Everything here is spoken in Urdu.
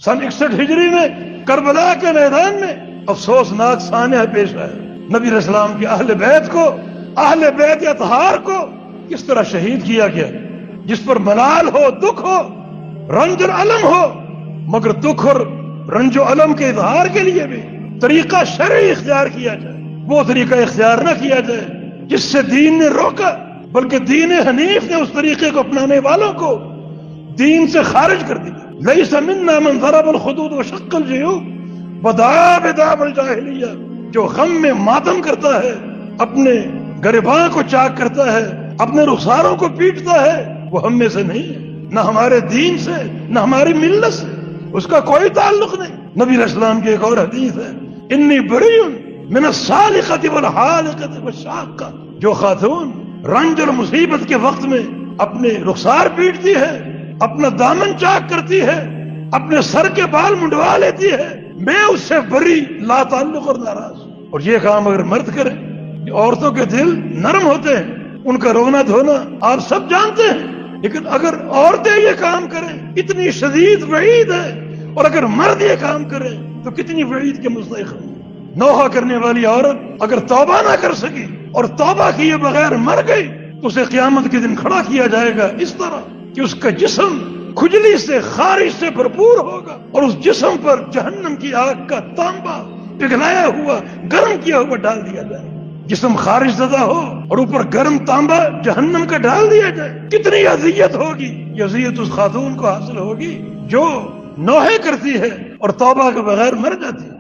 سن 61 ہجری میں کربلا کے میدان میں افسوسناک سانحہ پیش آیا. نبی علیہ السلام کے اہل بیت اطہار کو کس طرح شہید کیا گیا، جس پر ملال ہو، دکھ ہو، رنج اور الم ہو، مگر دکھ اور رنج و الم کے اظہار کے لیے بھی طریقہ شرعی اختیار کیا جائے. وہ طریقہ اختیار نہ کیا جائے جس سے دین نے روکا، بلکہ دین حنیف نے اس طریقے کو اپنانے والوں کو دین سے خارج کر دیا. لیس منا من ضرب الخدود وشق الجیوب ودعا بدعوى الجاہلیہ، جو غم میں ماتم کرتا ہے، اپنے گریباں کو چاک کرتا ہے، اپنے رخساروں کو پیٹتا ہے، وہ ہم میں سے نہیں ہے، نہ ہمارے دین سے، نہ ہماری ملت سے اس کا کوئی تعلق نہیں. نبی علیہ السلام کی ایک اور حدیث ہے، انی بریء من الصالقۃ والحالقۃ والشاقۃ، جو خاتون رنج اور مصیبت کے وقت میں اپنے رخسار پیٹتی ہے، اپنا دامن چاک کرتی ہے، اپنے سر کے بال منڈوا لیتی ہے، میں اس سے بری، لا تعلق اور ناراض. اور یہ کام اگر مرد کرے، عورتوں کے دل نرم ہوتے ہیں، ان کا رونا دھونا آپ سب جانتے ہیں، لیکن اگر عورتیں یہ کام کریں اتنی شدید وعید ہے، اور اگر مرد یہ کام کرے تو کتنی وعید کے مستحق ہیں. نوحہ کرنے والی عورت اگر توبہ نہ کر سکی اور توبہ کیے بغیر مر گئی تو اسے قیامت کے دن کھڑا کیا جائے گا اس طرح کہ اس کا جسم کھجلی سے، خارش سے بھرپور ہوگا، اور اس جسم پر جہنم کی آگ کا تانبا پگھلایا ہوا، گرم کیا ہوا ڈال دیا جائے. جسم خارش زدہ ہو اور اوپر گرم تانبا جہنم کا ڈال دیا جائے، کتنی اذیت ہوگی. یہ اذیت اس خاتون کو حاصل ہوگی جو نوحے کرتی ہے اور توبہ کے بغیر مر جاتی ہے.